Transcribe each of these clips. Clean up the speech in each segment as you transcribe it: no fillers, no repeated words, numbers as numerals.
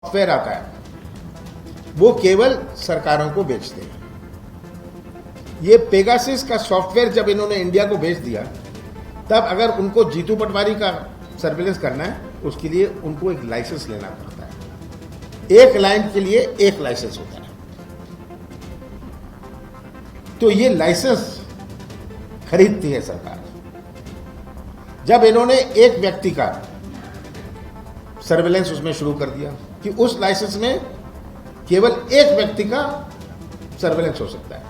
Software आता है वो केवल सरकारों को बेचते हैं। ये पेगासिस का सॉफ्टवेयर जब इन्होंने इंडिया को बेच दिया, तब अगर उनको जीतू पटवारी का सर्विलेंस करना है, उसके लिए उनको एक लाइसेंस लेना पड़ता है। एक लाइन के लिए एक लाइसेंस होता है। तो ये लाइसेंस खरीदती है सरकार। जब इन्होंने एक व्यक्ति का सर्विलेंस उसमें शुरू कर दिया कि उस लाइसेंस में केवल एक व्यक्ति का सर्विलेंस हो सकता है,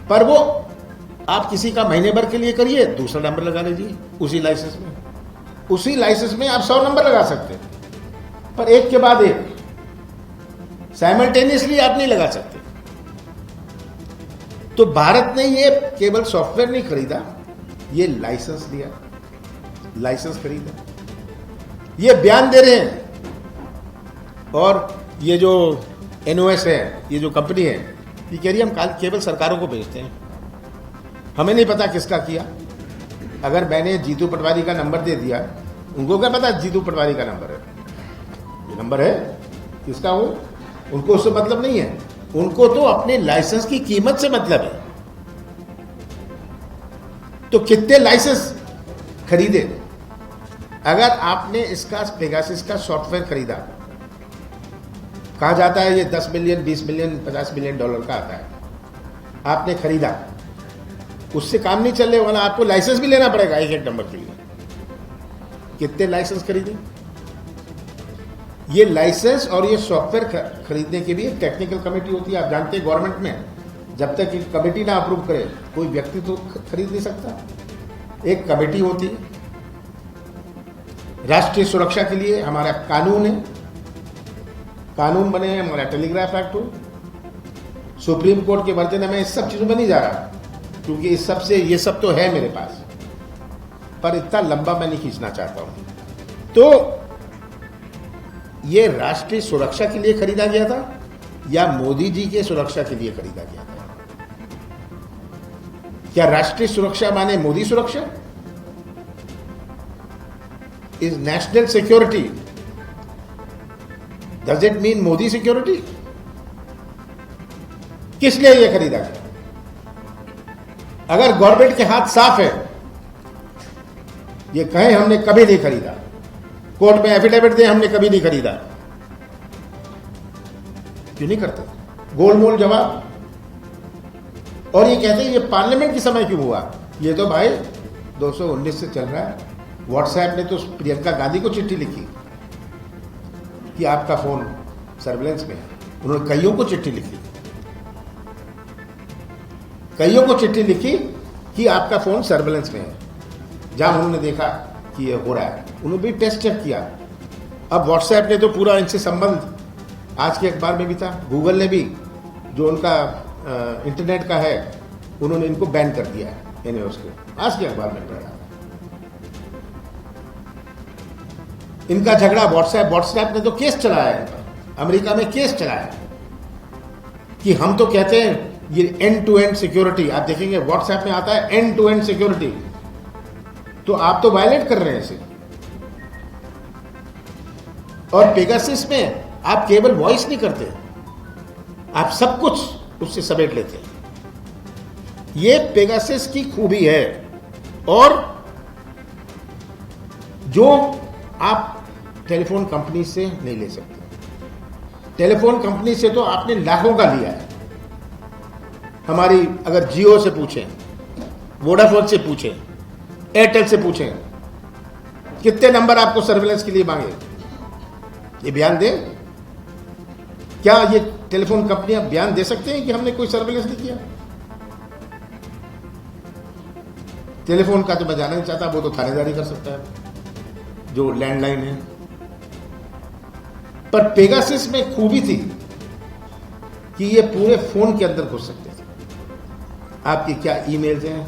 पर वो आप किसी का महीने भर के लिए करिए, दूसरा नंबर लगा लीजिए उसी लाइसेंस में। उसी लाइसेंस में आप 100 नंबर लगा सकते हैं, पर एक के बाद एक साइमल्टेनियसली आप नहीं लगा सकते। तो भारत ने ये केवल सॉफ्टवेयर नहीं खरीदा, ये लाइसेंस लिया, लाइसेंस खरीदा। ये बयान दे रहे हैं, और ये जो एनओएस है, ये जो कंपनी है, ये कह रही है हम केवल सरकारों को भेजते हैं, हमें नहीं पता किसका किया। अगर मैंने जीतू पटवारी का नंबर दे दिया, उनको क्या पता जीतू पटवारी का नंबर है? ये नंबर है किसका हो, उनको उससे मतलब नहीं है। उनको तो अपने लाइसेंस की कीमत से मतलब है। तो कितने लाइसेंस खरीदे? अगर आपने इसका पेगासिस का सॉफ्टवेयर खरीदा, कहा जाता है ये 10 मिलियन, 20 मिलियन, 50 मिलियन डॉलर का आता है, आपने खरीदा, उससे काम नहीं चलने वाला, आपको लाइसेंस भी लेना पड़ेगा एक एक नंबर के लिए। कितने लाइसेंस खरीदे? ये लाइसेंस और ये सॉफ्टवेयर खरीदने के लिए टेक्निकल कमेटी होती है। आप जानते हैं गवर्नमेंट में जब तक एक कमेटी ना अप्रूव करे, कोई व्यक्ति तो खरीद नहीं सकता। एक कमेटी होती है। राष्ट्रीय सुरक्षा के लिए हमारा कानून है, कानून बने हैं, हमारा टेलीग्राफ एक्ट हो। सुप्रीम कोर्ट के वर्जन में इस सब चीजों में नहीं जा रहा, क्योंकि इस सब से ये सब तो है मेरे पास, पर इतना लंबा मैं नहीं खींचना चाहता हूं। तो ये राष्ट्रीय सुरक्षा के लिए खरीदा गया था या मोदी जी के सुरक्षा के लिए खरीदा गया था? क्या राष्ट्रीय सुरक्षा माने मोदी सुरक्षा? Is national security, does it mean Modi security? किस लिए यह खरीदा गया? अगर गवर्नमेंट के हाथ साफ है, ये कहें हमने कभी नहीं खरीदा, कोर्ट में एफिडेविट दें हमने कभी नहीं खरीदा, क्यों नहीं करते? गोलमोल जवाब। और ये कहते हैं ये पार्लियामेंट के समय क्यों हुआ? ये तो भाई 219 से चल रहा है। व्हाट्सएप ने तो प्रियंका गांधी को चिट्ठी लिखी कि आपका फोन सर्विलेंस में है। उन्होंने कईयों को चिट्ठी लिखी, कईयों को चिट्ठी लिखी कि आपका फोन सर्विलेंस में है। जहां उन्होंने देखा कि ये हो रहा है, उन्होंने भी टेस्ट चेक किया। अब व्हाट्सएप ने तो पूरा इनसे संबंध आज के अखबार में भी था, गूगल ने भी, जो उनका इंटरनेट का है, उन्होंने इनको बैन कर दिया है, एनओएस को। आज के अखबार में पढ़ा इनका झगड़ा व्हाट्सएप ने तो केस चलाया है, अमेरिका में केस चलाया कि हम तो कहते हैं ये एंड टू एंड सिक्योरिटी। आप देखेंगे व्हाट्सएप में आता है एंड टू एंड सिक्योरिटी, तो आप तो वायलेट कर रहे हैं इसे। और पेगासिस में आप केवल वॉइस नहीं करते, आप सब कुछ उससे समेट लेते हैं। ये पेगासिस की खूबी है। और जो आप टेलीफोन कंपनी से नहीं ले सकते। टेलीफोन कंपनी से तो आपने लाखों का लिया है। हमारी अगर जियो से पूछें, वोडाफोन से पूछें, एयरटेल से पूछें, कितने नंबर आपको सर्विलेंस के लिए मांगे, ये बयान दें। क्या ये टेलीफोन कंपनियां बयान दे सकते हैं कि हमने कोई सर्विलेंस नहीं किया? टेलीफोन का तो मैं जानना नहीं चाहता, वो तो थानेदारी कर सकता है, जो लैंडलाइन है। पर पेगासिस में खूबी थी कि ये पूरे फोन के अंदर घुस सकते थे। आपकी क्या ईमेल्स हैं,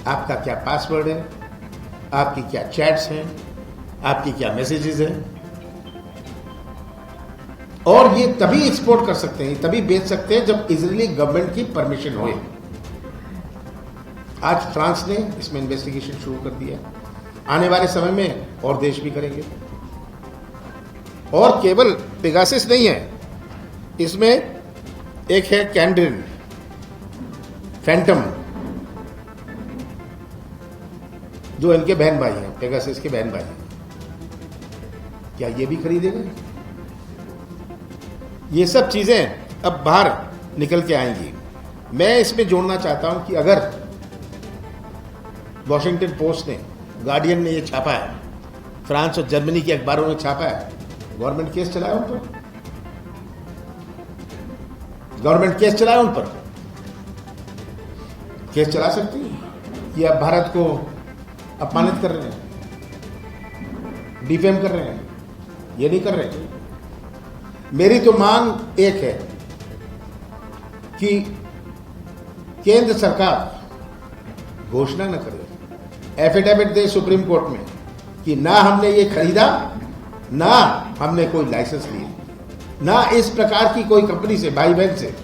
आपका क्या पासवर्ड है, आपकी क्या चैट्स हैं, आपकी क्या मैसेजेस हैं। और ये तभी एक्सपोर्ट कर सकते हैं, तभी बेच सकते हैं जब इजरायली गवर्नमेंट की परमिशन हो। आज फ्रांस ने इसमें इन्वेस्टिगेशन शुरू कर दिया, आने वाले समय में और देश भी करेंगे। और केवल पेगासस नहीं है, इसमें एक है कैंड्रिन, फैंटम, जो इनके बहन भाई हैं, पेगासस के बहन भाई हैं। क्या ये भी खरीदेंगे? ये सब चीजें अब बाहर निकल के आएंगी। मैं इसमें जोड़ना चाहता हूं कि अगर वॉशिंगटन पोस्ट ने, गार्डियन ने ये छापा है, फ्रांस और जर्मनी के अखबारों ने छापा है, गवर्नमेंट केस चलाए उन पर, गवर्नमेंट केस चलाए उन पर, केस चला सकती है कि आप भारत को अपमानित कर रहे हैं, डिफेम कर रहे हैं। ये नहीं कर रहे। मेरी तो मांग एक है कि केंद्र सरकार घोषणा न करे, एफिडेविट दे सुप्रीम कोर्ट में कि ना हमने ये खरीदा, ना हमने कोई लाइसेंस लिया, ना इस प्रकार की कोई कंपनी से, भाई बहन से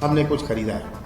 हमने कुछ खरीदा है।